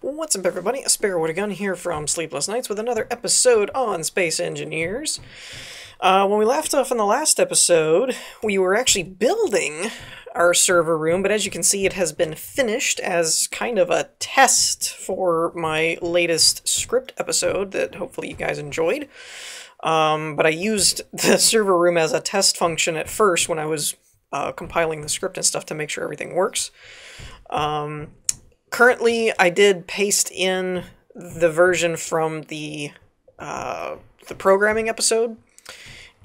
What's up, everybody? A Sparrow with a Gun here from Sleepless Nights with another episode on Space Engineers. When we left off in the last episode, we were actually building our server room, but as you can see, it has been finished as kind of a test for my latest script episode that hopefully you guys enjoyed. But I used the server room as a test function at first when I was compiling the script and stuff to make sure everything works. Currently, I did paste in the version from the programming episode,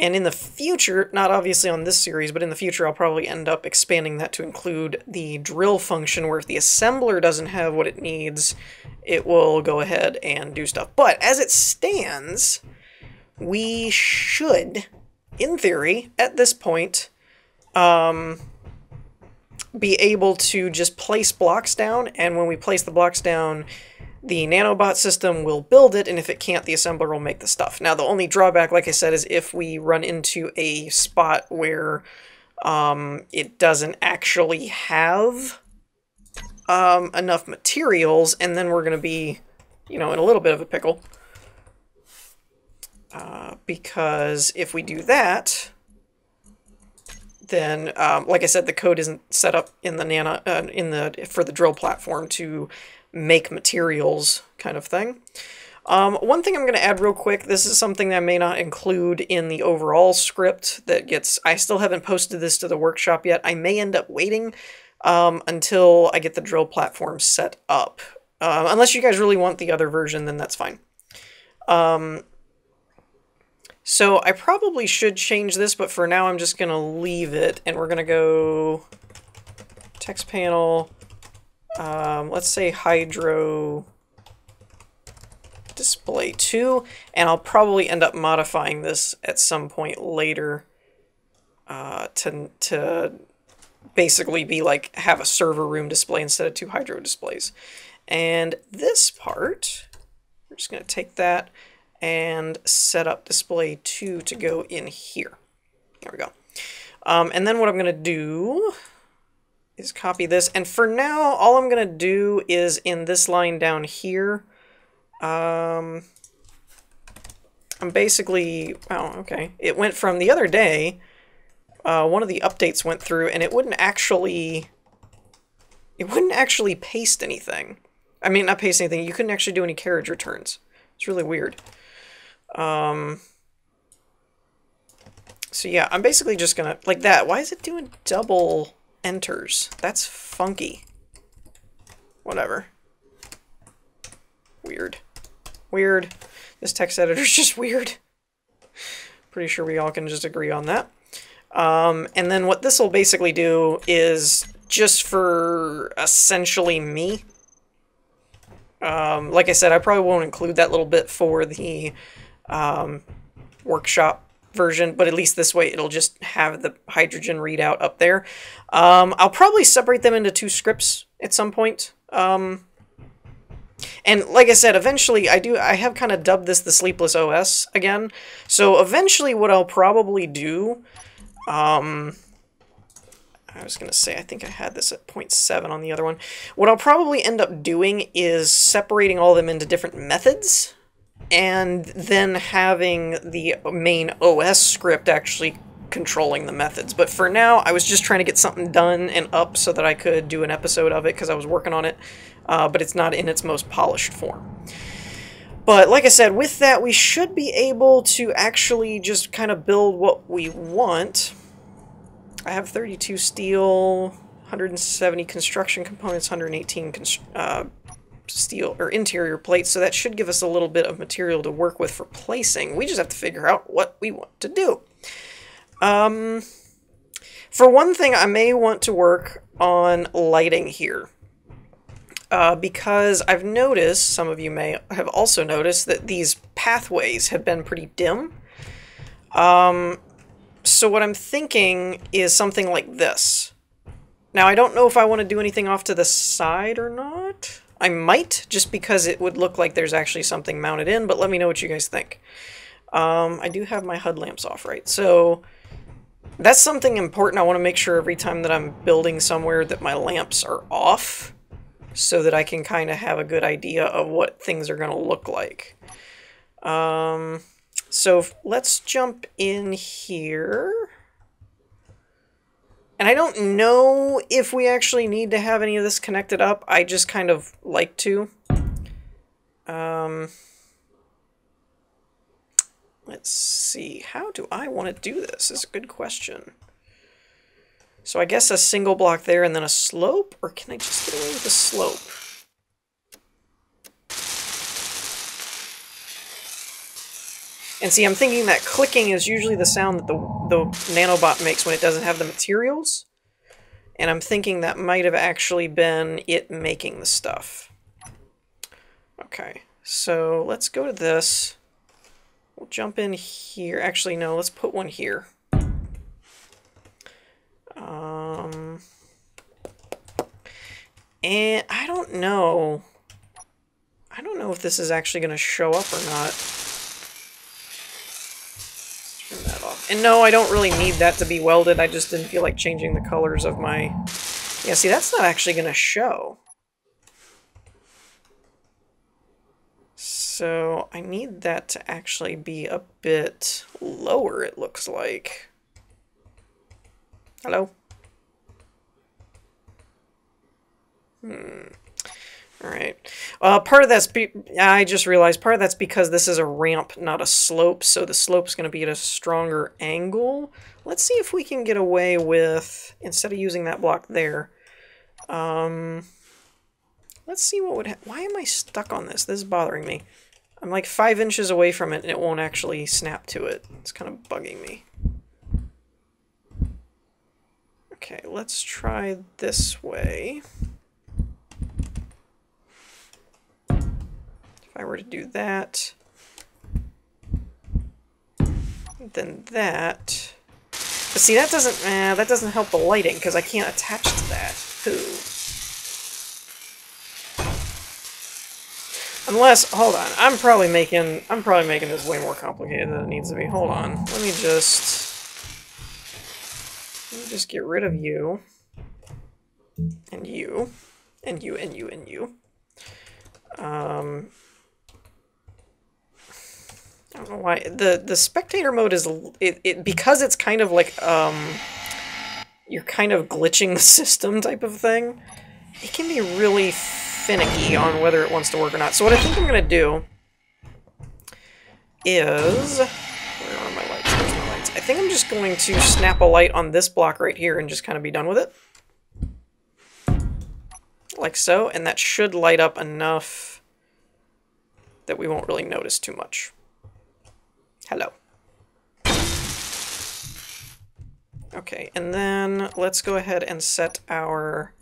and in the future, not obviously on this series, but in the future I'll probably end up expanding that to include the drill function, where if the assembler doesn't have what it needs, it will go ahead and do stuff. But as it stands, we should, in theory, at this point, be able to just place blocks down, and when we place the blocks down, the nanobot system will build it, and if it can't, the assembler will make the stuff. Now, the only drawback, like I said, is if we run into a spot where it doesn't actually have enough materials, and then we're going to be, in a little bit of a pickle. Because if we do that, then, like I said, the code isn't set up in the for the drill platform to make materials, kind of thing. One thing I'm going to add real quick. This is something that I may not include in the overall script that gets. I still haven't posted this to the workshop yet. I may end up waiting until I get the drill platform set up. Unless you guys really want the other version, then that's fine. So I probably should change this, but for now I'm just going to leave it, and we're going to go text panel, let's say hydro display 2, and I'll probably end up modifying this at some point later to basically be like, have a server room display instead of 2 hydro displays. And this part, we're just going to take that and set up display 2 to go in here. There we go. And then what I'm going to do is copy this. And for now, all I'm going to do is in this line down here, I'm basically, oh, okay. It went from the other day, one of the updates went through, and it wouldn't actually paste anything. I mean, not paste anything. You couldn't actually do any carriage returns. It's really weird. So yeah, I'm basically just gonna, like that. Why is it doing double enters? That's funky. Whatever. Weird. Weird. This text editor's just weird. Pretty sure we all can just agree on that. And then what this will basically do is just for essentially me. Like I said, I probably won't include that little bit for the workshop version, but at least this way it'll just have the hydrogen readout up there. I'll probably separate them into 2 scripts at some point. And like I said, eventually I have kind of dubbed this the Sleepless OS again. So eventually what I'll probably do, I was going to say, I think I had this at 0.7 on the other one. What I'll probably end up doing is separating all of them into different methods, and then having the main OS script actually controlling the methods. But for now, I was just trying to get something done and up so that I could do an episode of it, because I was working on it, but it's not in its most polished form. But like I said, with that, we should be able to actually just kind of build what we want. I have 32 steel, 170 construction components, 118 steel or interior plates, so that should give us a little bit of material to work with for placing. We just have to figure out what we want to do. For one thing, I may want to work on lighting here. Because I've noticed, some of you may have also noticed, that these pathways have been pretty dim. So what I'm thinking is something like this. Now, I don't know if I want to do anything off to the side or not. I might, just because it would look like there's actually something mounted in, but let me know what you guys think. I do have my HUD lamps off, right? So that's something important. I want to make sure every time that I'm building somewhere that my lamps are off. so that I can kind of have a good idea of what things are going to look like. So let's jump in here. And I don't know if we actually need to have any of this connected up. I just kind of like to. Let's see. How do I want to do this? Is a good question. So I guess a single block there and then a slope? Or can I just get away with a slope? And see, I'm thinking that clicking is usually the sound that the nanobot makes when it doesn't have the materials. And I'm thinking that might have actually been it making the stuff. Okay, so let's go to this. We'll jump in here. Actually, no, let's put one here. And I don't know. I don't know if this is actually going to show up or not. Turn that off. And no, I don't really need that to be welded. I just didn't feel like changing the colors of my... Yeah, see, that's not actually going to show. So I need that to actually be a bit lower, it looks like. Hello? Alright. Part of that's... I just realized part of that's because this is a ramp, not a slope, so the slope's going to be at a stronger angle. Let's see if we can get away with, instead of using that block there, let's see what would why am I stuck on this? This is bothering me. I'm like 5 inches away from it and it won't actually snap to it. It's kind of bugging me. Okay, let's try this way. If I were to do that, then that. But see, that doesn't help the lighting because I can't attach to that. Ooh. Unless, hold on, I'm probably making this way more complicated than it needs to be. Hold on, let me just get rid of you, and you, and you, and you, and you. I don't know why the spectator mode is because it's kind of like you're kind of glitching the system type of thing. It can be really finicky on whether it wants to work or not. So what I think I'm gonna do is, where are my lights? There's my lights. I think I'm just going to snap a light on this block right here and just kind of be done with it, like so, and that should light up enough that we won't really notice too much. Hello. Okay, and then let's go ahead and set our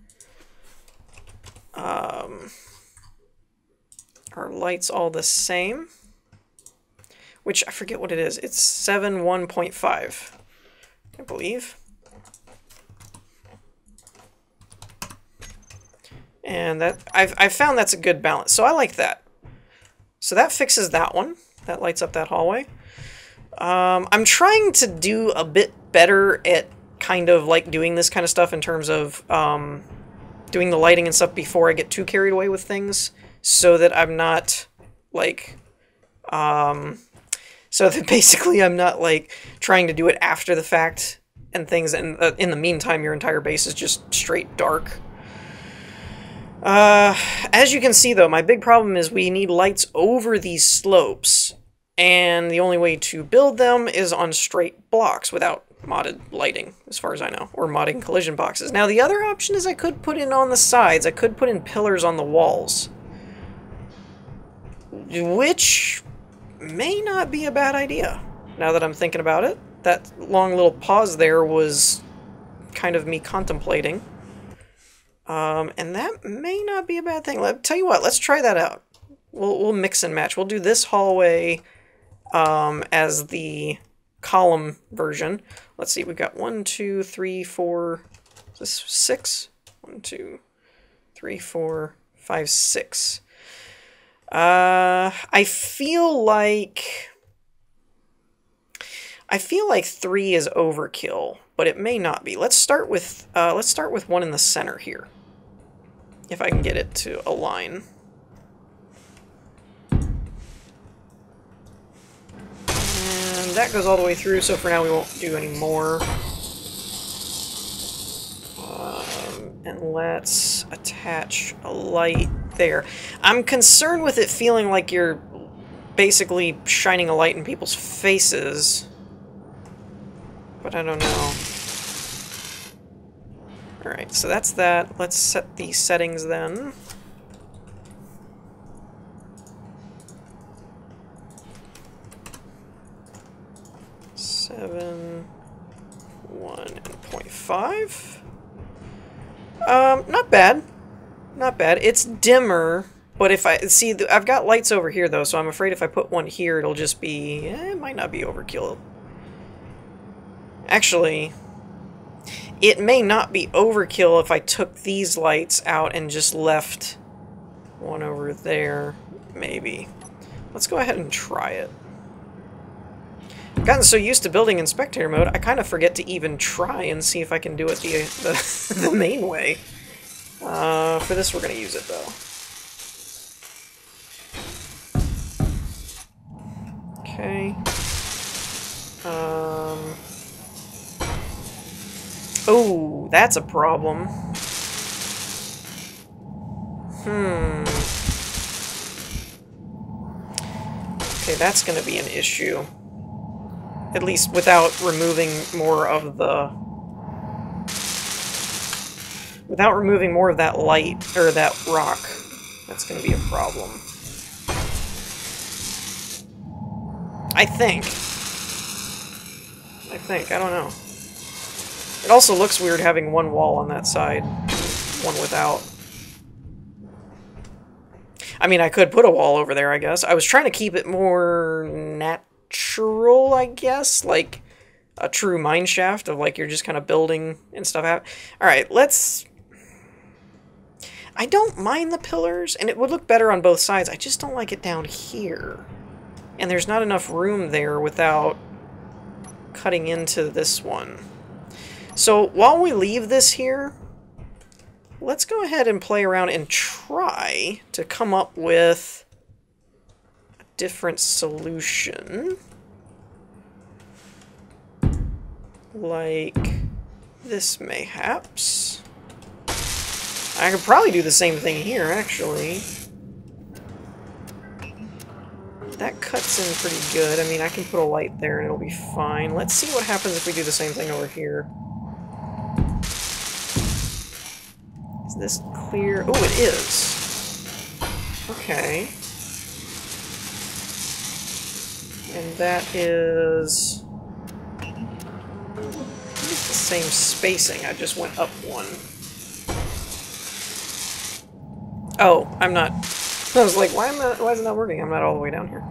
lights all the same, which I forget what it is. It's 7.1.5, I believe. And that I've found that's a good balance, so I like that. So that fixes that one. That lights up that hallway. I'm trying to do a bit better at kind of like doing this kind of stuff in terms of doing the lighting and stuff before I get too carried away with things, so that I'm not like so that basically I'm not like trying to do it after the fact and things, and in the meantime your entire base is just straight dark. As you can see though, my big problem is we need lights over these slopes, and the only way to build them is on straight blocks without modded lighting, as far as I know, or modding collision boxes. Now the other option is I could put in on the sides, I could put in pillars on the walls, which may not be a bad idea, now that I'm thinking about it. That long little pause there was kind of me contemplating. And that may not be a bad thing. Tell you what, let's try that out. We'll mix and match. We'll do this hallway as the column version. Let's see, we've got 1, 2, 3, 4, is this 6? 1, 2, 3, 4, 5, 6. I feel like 3 is overkill, but it may not be. Let's start with 1 in the center here. if I can get it to align. And that goes all the way through, so for now we won't do any more. And let's attach a light there. I'm concerned with it feeling like you're basically shining a light in people's faces. But I don't know. Alright, so that's that. Let's set the settings then. Seven, 1, and 0.5. Not bad. Not bad. It's dimmer, but if I... See, I've got lights over here, though, so I'm afraid if I put one here, it'll just be... it might not be overkill. Actually, it may not be overkill if I took these lights out and just left one over there. Maybe. Let's go ahead and try it. I've gotten so used to building in spectator mode, I kind of forget to even try and see if I can do it the main way. For this, we're going to use it, though. Okay. Oh, that's a problem. Okay, that's going to be an issue. At least without removing more of the... Without removing more of that light, or that rock. That's going to be a problem. I think. I don't know. It also looks weird having one wall on that side, one without. I mean, I could put a wall over there, I guess. I was trying to keep it more natural, I guess, like a true mine shaft of like you're just kind of building and stuff out. Alright, let's... I don't mind the pillars, and it would look better on both sides. I just don't like it down here. And there's not enough room there without cutting into this one. So while we leave this here, let's go ahead and play around and try to come up with a different solution. Like this, mayhaps. I could probably do the same thing here, actually. That cuts in pretty good. I mean, I can put a light there and it'll be fine. Let's see what happens if we do the same thing over here. Is this clear? Oh, it is. Okay. And that is... it's the same spacing. I just went up one. Oh, I'm not... I was like, why is it not working? I'm not all the way down here.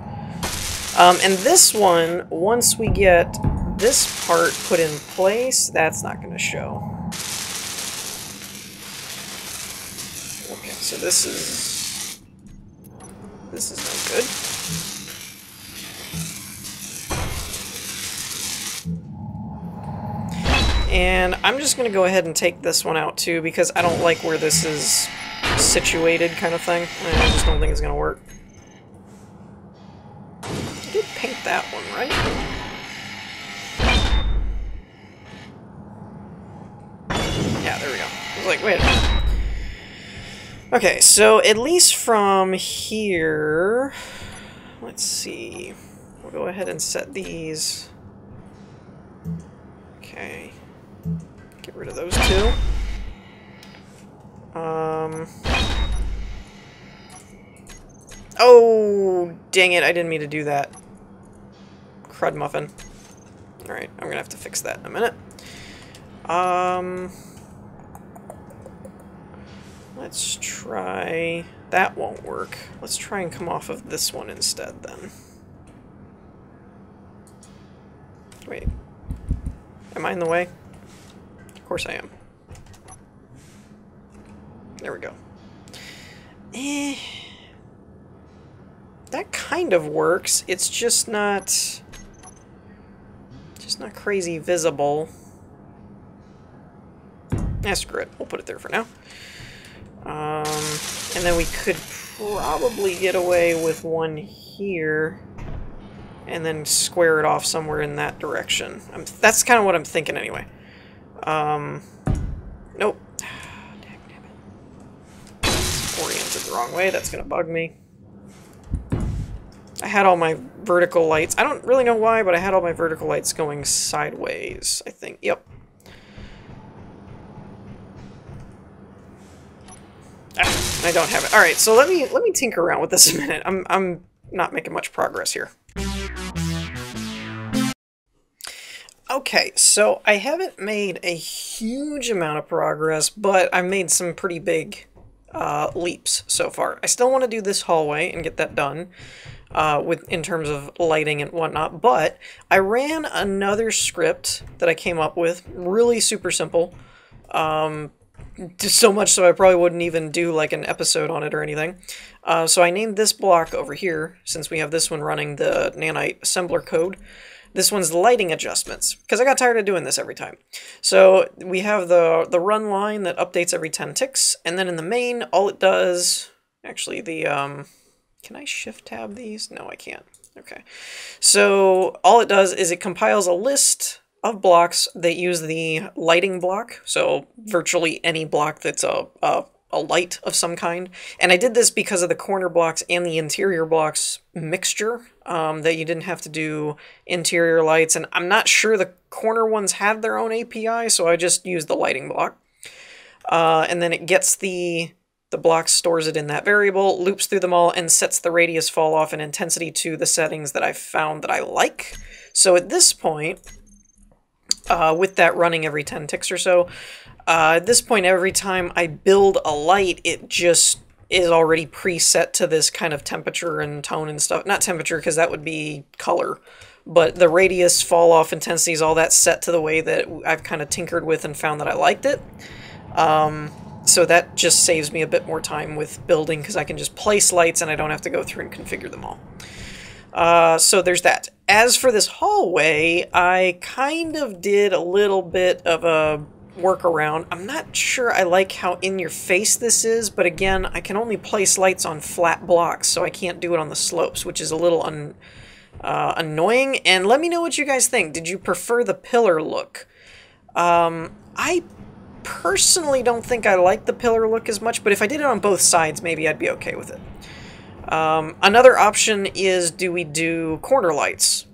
And this one, once we get this part put in place, that's not going to show. Okay, so this is no good. And I'm just going to go ahead and take this one out too, because I don't like where this is situated, kind of thing. I just don't think it's going to work. I did paint that one, right? Yeah, there we go. I was like, wait a minute. Okay, so at least from here... Let's see. We'll go ahead and set these. Okay. Get rid of those two. Oh, dang it, I didn't mean to do that. Crud muffin. Alright, I'm gonna have to fix that in a minute. Let's try... That won't work. Let's try and come off of this one instead, then. Wait. Am I in the way? Of course I am. There we go. That kind of works. It's just not crazy visible. Screw it. We'll put it there for now. And then we could probably get away with one here and then square it off somewhere in that direction. That's kind of what I'm thinking anyway. Nope. It's oriented the wrong way. That's going to bug me. I had all my vertical lights. I don't really know why, but I had all my vertical lights going sideways, I think. Yep. I don't have it. All right, so let me tinker around with this a minute. I'm not making much progress here. Okay, so I haven't made a huge amount of progress, but I've made some pretty big leaps so far. I still want to do this hallway and get that done in terms of lighting and whatnot, but I ran another script that I came up with, really super simple. So much so I probably wouldn't even do like an episode on it or anything. So I named this block over here, since we have this one running the nanite assembler code. This one's the lighting adjustments, because I got tired of doing this every time. So we have the run line that updates every 10 ticks, and then in the main, all it does... Actually, the... Can I shift tab these? No, I can't. Okay. So all it does is it compiles a list of blocks that use the lighting block, so virtually any block that's a light of some kind. And I did this because of the corner blocks and the interior blocks mixture, that you didn't have to do interior lights, and I'm not sure the corner ones had their own API, so I just used the lighting block. And then it gets the block, stores it in that variable, loops through them all, and sets the radius, fall off, and intensity to the settings that I found that I like. So at this point, with that running every 10 ticks or so, at this point, every time I build a light, it just is already preset to this kind of temperature and tone and stuff. Not temperature, because that would be color, but the radius, fall off, intensities, all that set to the way that I've kind of tinkered with and found that I liked it. So that just saves me a bit more time with building, because I can just place lights and I don't have to go through and configure them all. So there's that. As for this hallway, I kind of did a little bit of a workaround. I'm not sure I like how in your face this is, but again, I can only place lights on flat blocks, so I can't do it on the slopes, which is a little annoying. And let me know what you guys think. Did you prefer the pillar look? I personally don't think I like the pillar look as much, but if I did it on both sides, maybe I'd be okay with it. Another option is, do we do corner lights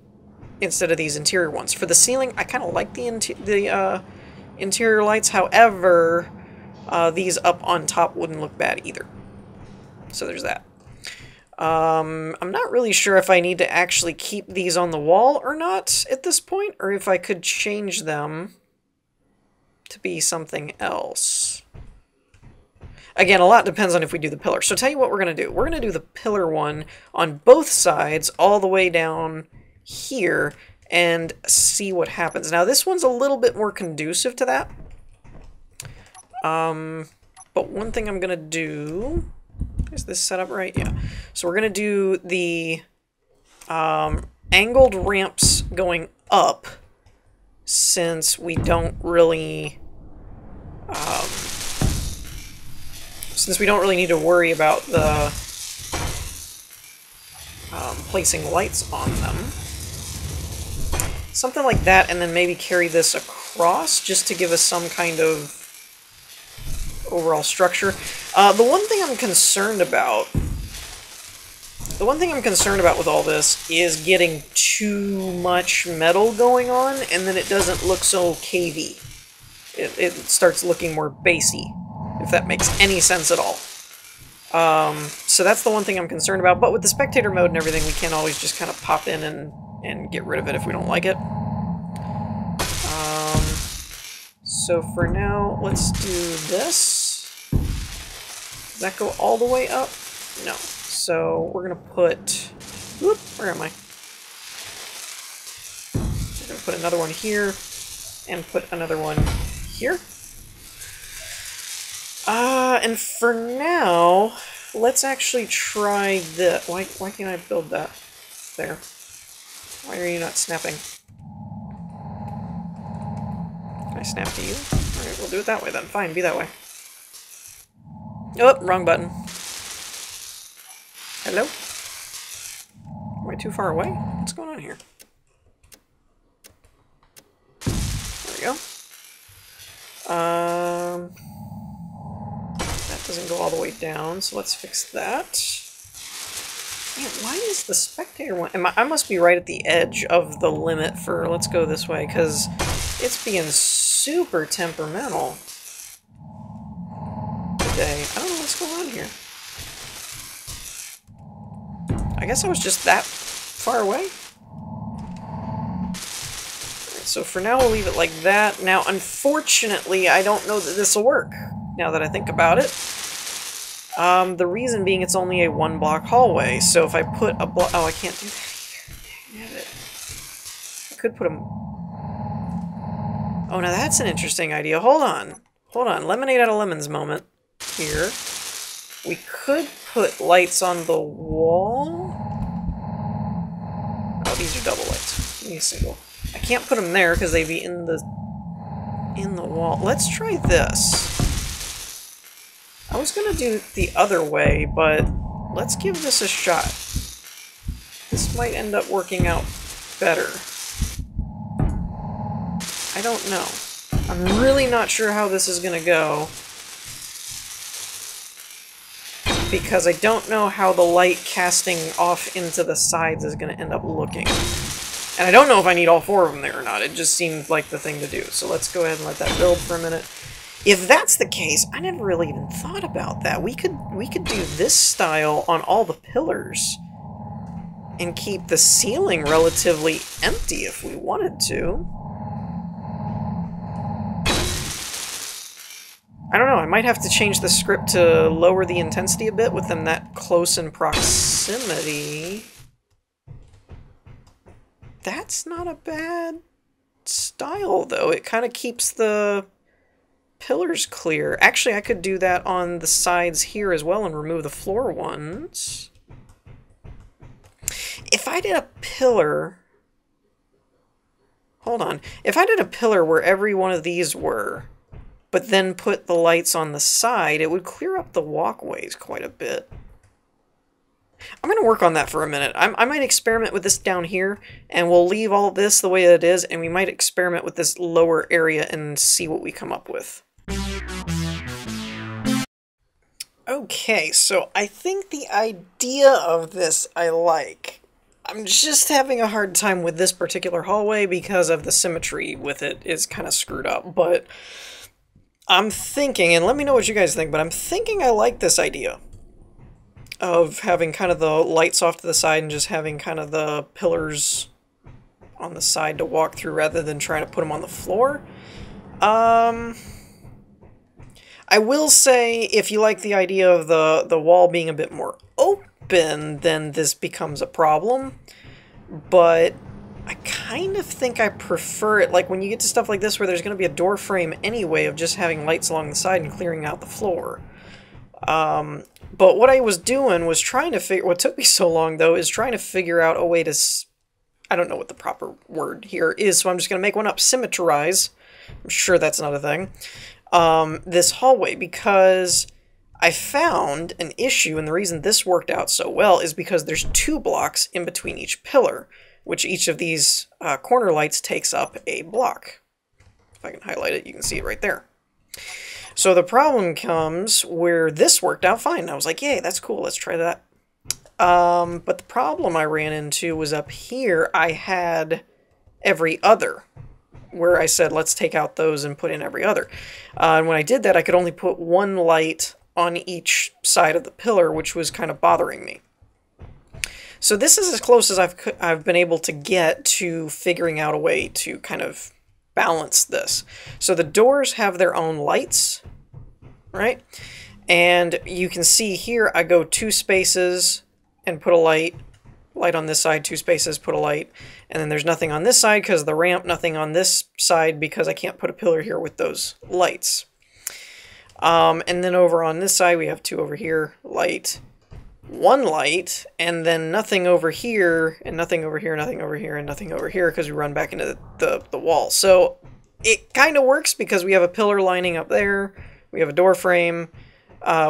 instead of these interior ones? For the ceiling, I kind of like the interior lights. However, these up on top wouldn't look bad either. So there's that. I'm not really sure if I need to actually keep these on the wall or not at this point, or if I could change them to be something else. Again, a lot depends on if we do the pillar. So tell you what we're going to do. We're going to do the pillar one on both sides all the way down here and see what happens. Now this one's a little bit more conducive to that. But one thing I'm going to do... Is this set up right? Yeah. So we're going to do the angled ramps going up, since we don't really... since we don't really need to worry about the placing lights on them. Something like that, and then maybe carry this across just to give us some kind of overall structure. The one thing I'm concerned about with all this is getting too much metal going on, and then it doesn't look so cavey. It starts looking more basey, if that makes any sense at all. So that's the one thing I'm concerned about, but with the spectator mode and everything, we can always just kind of pop in and get rid of it if we don't like it. So for now, let's do this. Does that go all the way up? No. So we're going to put... Whoop, where am I? We're going to put another one here, and put another one here. And for now, let's actually try this. Why can't I build that? There. Why are you not snapping? Can I snap to you? Alright, we'll do it that way then. Fine, be that way. Oh, wrong button. Hello? Am I too far away? What's going on here? There we go. That doesn't go all the way down, so let's fix that. Man, why is the spectator one... I must be right at the edge of the limit for... Let's go this way, because it's being super temperamental today. I don't know what's going on here. I guess I was just that far away? Alright, so for now we'll leave it like that. Now, unfortunately, I don't know that this will work, now that I think about it. The reason being it's only a 1-block hallway, so if I put a block... Oh, I can't do that here. Damn it. I could put a... Oh, now that's an interesting idea. Hold on. Hold on. Lemonade out of lemons moment here. We could put lights on the wall. Oh, these are double lights. Give me a single. I can't put them there because they'd be in the wall. Let's try this. I was gonna do it the other way, but let's give this a shot. This might end up working out better. I don't know. I'm really not sure how this is gonna go. Because I don't know how the light casting off into the sides is gonna end up looking. And I don't know if I need all 4 of them there or not. It just seemed like the thing to do. So let's go ahead and let that build for a minute. If that's the case, I never really even thought about that. We could do this style on all the pillars and keep the ceiling relatively empty if we wanted to. I don't know, I might have to change the script to lower the intensity a bit with them that close in proximity. That's not a bad style, though. It kind of keeps the pillars clear. Actually, I could do that on the sides here as well and remove the floor ones. If I did a pillar... Hold on. If I did a pillar where every one of these were, but then put the lights on the side, it would clear up the walkways quite a bit. I'm going to work on that for a minute. I might experiment with this down here, and we'll leave all this the way it is, and we might experiment with this lower area and see what we come up with. Okay, so I think the idea of this I like. I'm just having a hard time with this particular hallway because of the symmetry with it is kind of screwed up, but I'm thinking, and let me know what you guys think, but I'm thinking I like this idea of having kind of the lights off to the side and just having kind of the pillars on the side to walk through rather than trying to put them on the floor. I will say, if you like the idea of the wall being a bit more open, then this becomes a problem. But I kind of think I prefer it, like when you get to stuff like this where there's going to be a door frame anyway, of just having lights along the side and clearing out the floor. But what I was doing was trying to figure, what took me so long though, is trying to figure out a way to, I don't know what the proper word here is, so I'm just going to make one up, symmetrize. I'm sure that's not a thing. This hallway, because I found an issue, and the reason this worked out so well is because there's 2 blocks in between each pillar, which each of these corner lights takes up a block. If I can highlight it, you can see it right there. So the problem comes where this worked out fine. I was like, yay, that's cool, let's try that. But the problem I ran into was up here, I had every other, where I said, let's take out those and put in every other. And when I did that, I could only put 1 light on each side of the pillar, which was kind of bothering me. So this is as close as I've been able to get to figuring out a way to kind of balance this. So the doors have their own lights, right? And you can see here, I go 2 spaces and put a light on this side, 2 spaces, put a light, and then there's nothing on this side because of the ramp, nothing on this side because I can't put a pillar here with those lights. And then over on this side, we have 2 over here, light, 1 light, and then nothing over here, and nothing over here, nothing over here, and nothing over here, because we run back into the wall. So it kind of works because we have a pillar lining up there, we have a door frame,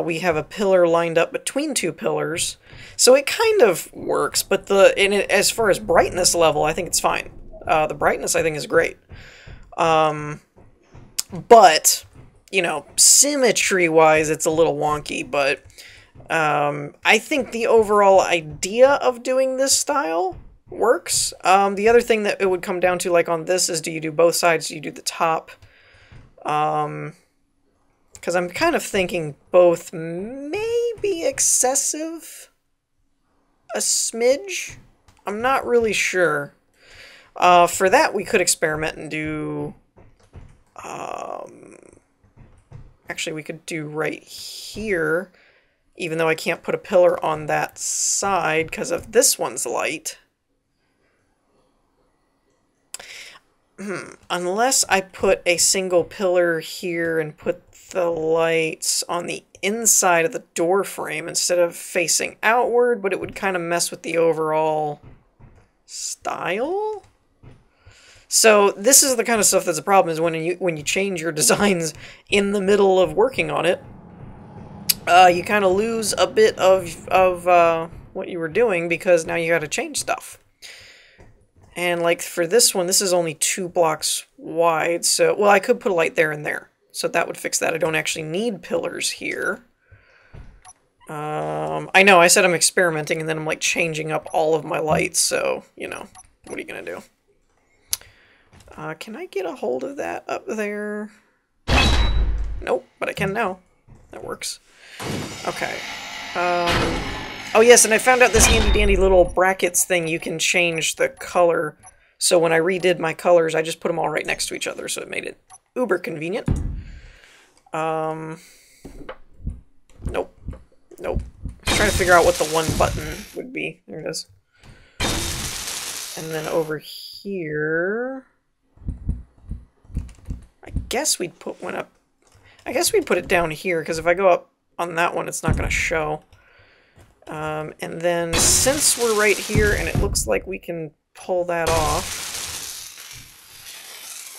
We have a pillar lined up between two pillars. So it kind of works, but as far as brightness level, I think it's fine. The brightness, I think, is great. But, you know, symmetry-wise, it's a little wonky, but I think the overall idea of doing this style works. The other thing that it would come down to, like on this, is do you do both sides, do you do the top? Because I'm kind of thinking both may be excessive. A smidge? I'm not really sure. For that, we could experiment and do... actually, we could do right here, even though I can't put a pillar on that side because of this one's light. Unless I put a single pillar here and put the lights on the inside of the door frame instead of facing outward, but it would kind of mess with the overall style. So this is the kind of stuff that's a problem, is when you change your designs in the middle of working on it, you kind of lose a bit of what you were doing because now you got to change stuff. And like for this one, this is only 2 blocks wide, so, well, I could put a light there and there. So that would fix that. I don't actually need pillars here. I know, I said I'm experimenting, and then I'm like changing up all of my lights, so, you know, what are you gonna do? Can I get a hold of that up there? Nope, but I can now. That works. Okay. Oh yes, and I found out this handy-dandy little brackets thing, you can change the color. So when I redid my colors, I just put them all right next to each other, so it made it uber convenient. Nope. Nope. I was trying to figure out what the one button would be. There it is. And then over here... I guess we'd put one up... I guess we'd put it down here, because if I go up on that one, it's not going to show. And then, since we're right here, and it looks like we can pull that off,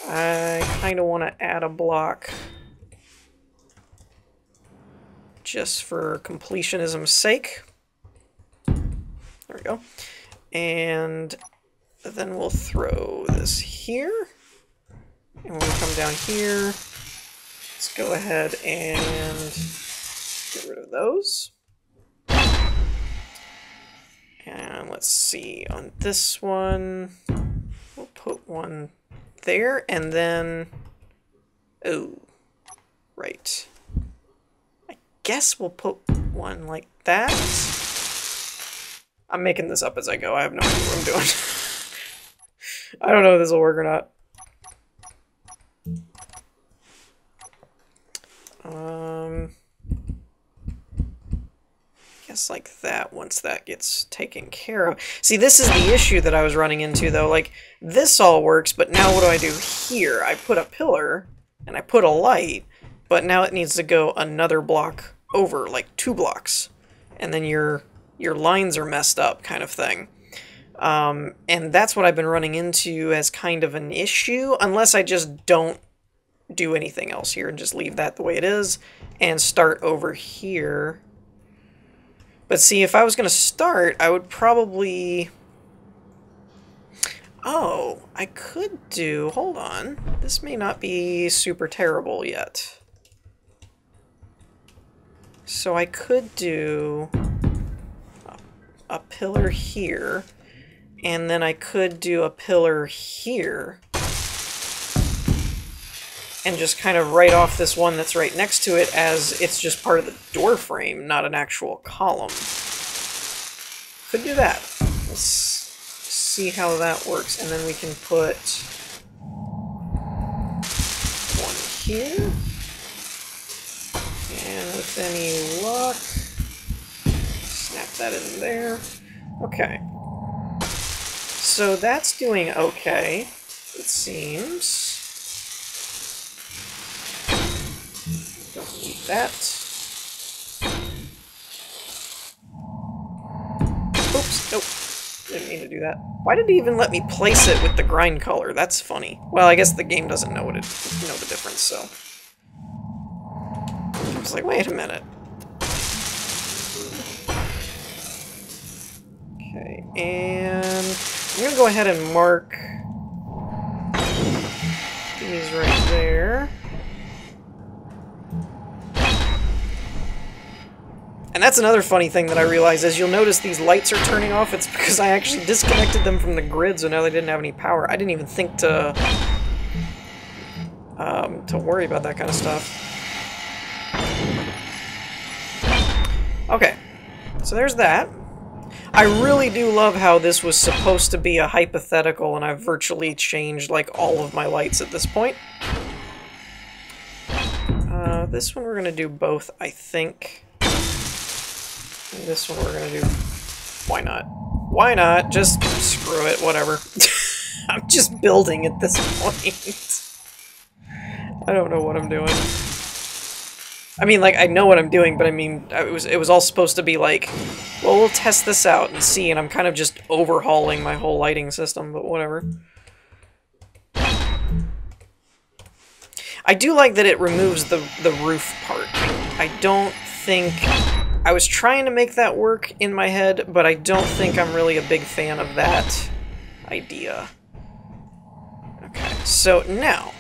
I kind of want to add a block just for completionism's sake. There we go. And then we'll throw this here. And when we come down here, let's go ahead and get rid of those. And let's see, on this one, we'll put one there, and then, oh, right. I guess we'll put one like that. I'm making this up as I go. I have no idea what I'm doing. I don't know if this will work or not. Guess like that once that gets taken care of. See, this is the issue that I was running into, though. Like, this all works, but now what do I do here? I put a pillar, and I put a light, but now it needs to go another block over, like 2 blocks. And then your lines are messed up, kind of thing. And that's what I've been running into as kind of an issue, unless I just don't do anything else here and just leave that the way it is and start over here. But see, if I was going to start, I would probably... Oh, I could do... Hold on. This may not be super terrible yet. So I could do a pillar here, and then I could do a pillar here, and just kind of write off this one that's right next to it as it's just part of the door frame, not an actual column. Could do that. Let's see how that works. And then we can put one here. And with any luck, snap that in there. Okay. So that's doing okay, it seems. Don't need that. Oops, nope. Didn't mean to do that. Why did he even let me place it with the grind color? That's funny. Well, I guess the game doesn't know the difference, so. I was like, wait a minute. Okay, and I'm gonna go ahead and mark these right there. And that's another funny thing that I realized, is you'll notice these lights are turning off. It's because I actually disconnected them from the grid, so now they didn't have any power. I didn't even think to worry about that kind of stuff. Okay, so there's that. I really do love how this was supposed to be a hypothetical, and I've virtually changed, like, all of my lights at this point. This one we're gonna do both, I think. And this one we're gonna do... Why not? Why not? Just screw it, whatever. I'm just building at this point. I don't know what I'm doing. I mean, like, I know what I'm doing, but I mean, it was all supposed to be like, well, we'll test this out and see, and I'm kind of just overhauling my whole lighting system, but whatever. I do like that it removes the roof part. I don't think... I was trying to make that work in my head, but I don't think I'm really a big fan of that idea. Okay, so now,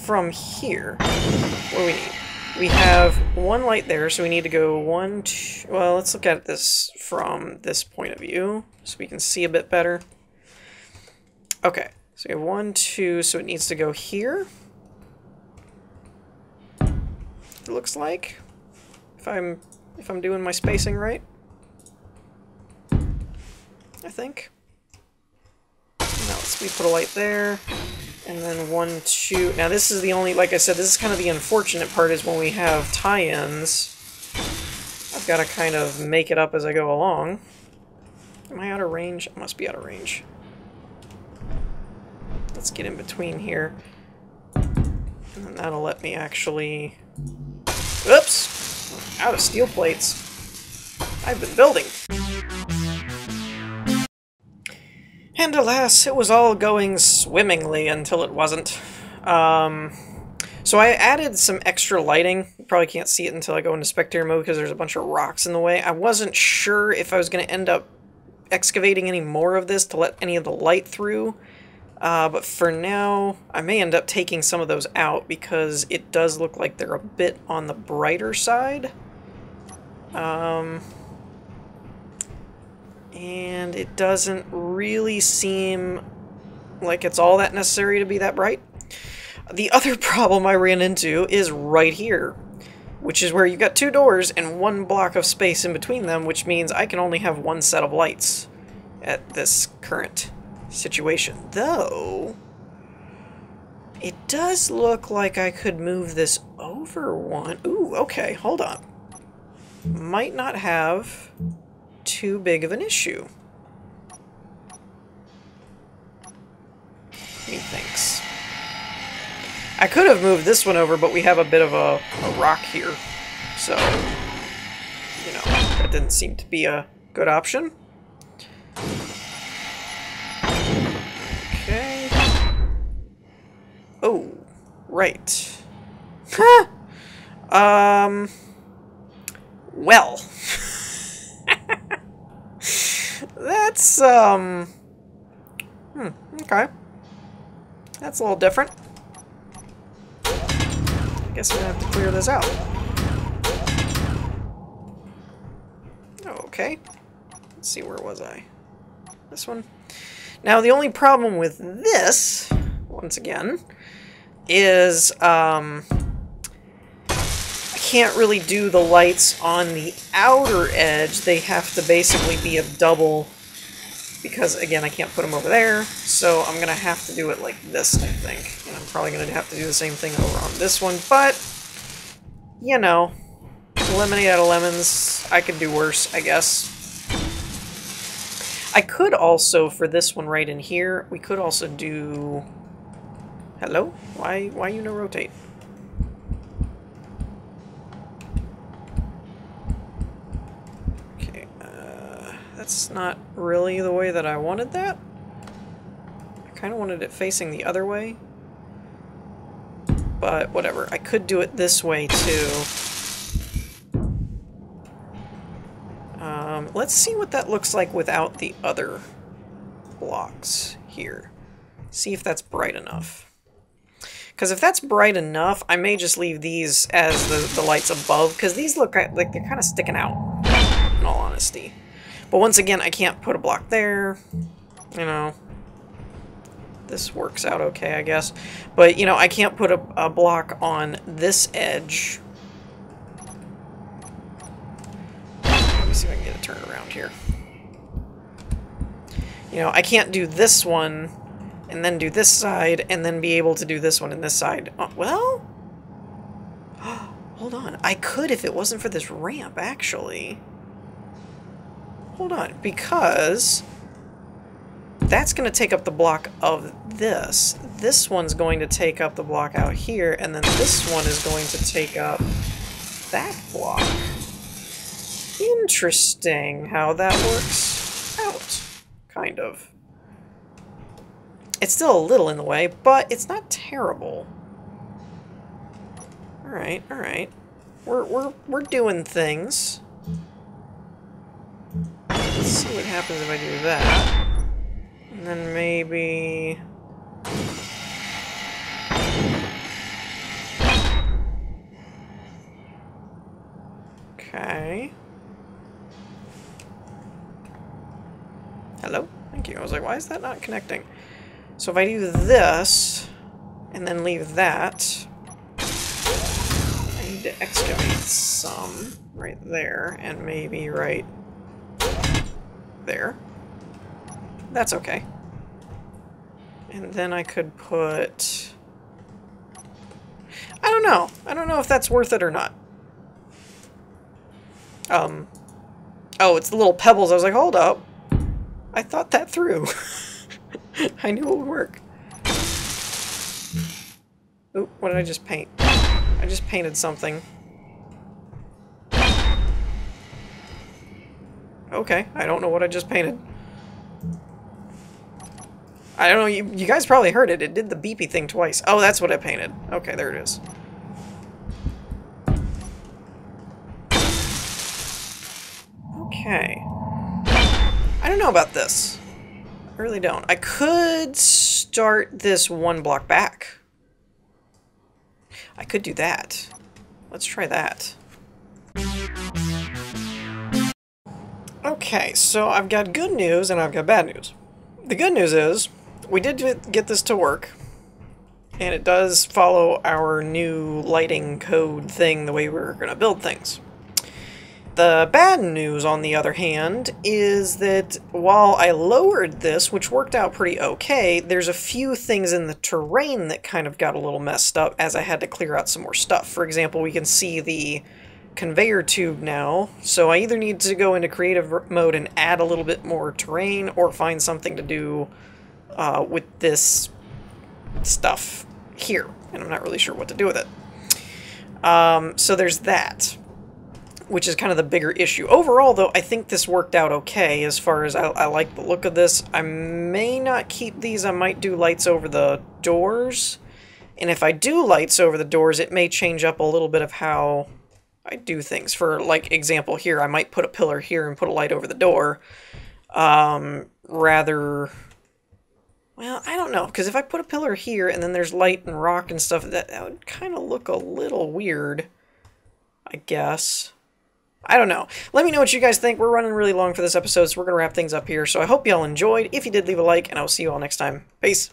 from here, what do we need? We have one light there, so we need to go 1, 2... Well, let's look at this from this point of view, so we can see a bit better. Okay, so we have 1, 2, so it needs to go here. It looks like, if I'm doing my spacing right, I think. Now let's put a light there, and then 1, 2. Now this is the only, like I said, this is kind of the unfortunate part, is when we have tie-ins, I've got to kind of make it up as I go along. Am I out of range? I must be out of range. Let's get in between here, and then that'll let me actually... Oops! Out of steel plates. I've been building. And alas, it was all going swimmingly until it wasn't. So I added some extra lighting. You probably can't see it until I go into spectator mode because there's a bunch of rocks in the way. I wasn't sure if I was going to end up excavating any more of this to let any of the light through. But for now, I may end up taking some of those out because it does look like they're a bit on the brighter side. And it doesn't really seem like it's all that necessary to be that bright. The other problem I ran into is right here, which is where you've got 2 doors and 1 block of space in between them, which means I can only have 1 set of lights at this current situation. Though, it does look like I could move this over 1. Ooh, okay, hold on. Might not have too big of an issue. Methinks. I could have moved this one over, but we have a bit of a rock here. So, you know, that didn't seem to be a good option. Okay. Oh, right. Well. That's, okay. That's a little different. I guess we're gonna have to clear this out. Okay. Let's see, where was I? This one? Now, the only problem with this, once again, is, I can't really do the lights on the outer edge. They have to basically be a double, because, again, I can't put them over there, so I'm going to have to do it like this, I think. And I'm probably going to have to do the same thing over on this one, but, you know, lemonade out of lemons, I could do worse, I guess. I could also, for this one right in here, we could also do... Hello? Why you no rotate? Okay, that's not really the way that I wanted that. I kind of wanted it facing the other way. But whatever, I could do it this way too. let's see what that looks like without the other blocks here. See if that's bright enough. Because if that's bright enough, I may just leave these as the lights above, because these look like they're kind of sticking out, in all honesty. But once again, I can't put a block there, you know. This works out okay, I guess. But, you know, I can't put a block on this edge. Let me see if I can get it turned around here. You know, I can't do this one, and then do this side, and then be able to do this one and this side. Well? Hold on. I could if it wasn't for this ramp, actually. Hold on, because that's going to take up the block of this. This one's going to take up the block out here, and then this one is going to take up that block. Interesting how that works out, kind of. It's still a little in the way, but it's not terrible. All right, all right. We're doing things. Let's see what happens if I do that. And then maybe... Okay. Hello? Thank you. I was like, why is that not connecting? So if I do this, and then leave that, I need to excavate some right there, and maybe right there. That's okay. And then I could put... I don't know. I don't know if that's worth it or not. Oh, it's the little pebbles. I was like, hold up. I thought that through. I knew it would work. Oop, what did I just paint? I just painted something. Okay, I don't know what I just painted. I don't know, you guys probably heard it. It did the beepy thing twice. Oh, that's what I painted. Okay, there it is. Okay. I don't know about this. I really don't. I could start this one block back. I could do that. Let's try that. Okay, so I've got good news and I've got bad news. The good news is we did get this to work, and it does follow our new lighting code thing the way we're going to build things. The bad news, on the other hand, is that while I lowered this, which worked out pretty okay, there's a few things in the terrain that kind of got a little messed up as I had to clear out some more stuff. For example, we can see the conveyor tube now, so I either need to go into creative mode and add a little bit more terrain, or find something to do with this stuff here, and I'm not really sure what to do with it. So there's that, which is kind of the bigger issue. Overall, though, I think this worked out okay as far as I like the look of this. I may not keep these. I might do lights over the doors, and if I do lights over the doors, it may change up a little bit of how I do things. For, like, example here, I might put a pillar here and put a light over the door, rather... Well, I don't know, because if I put a pillar here and then there's light and rock and stuff, that would kind of look a little weird, I guess. I don't know. Let me know what you guys think. We're running really long for this episode, so we're going to wrap things up here. So I hope y'all enjoyed. If you did, leave a like, and I'll see you all next time. Peace.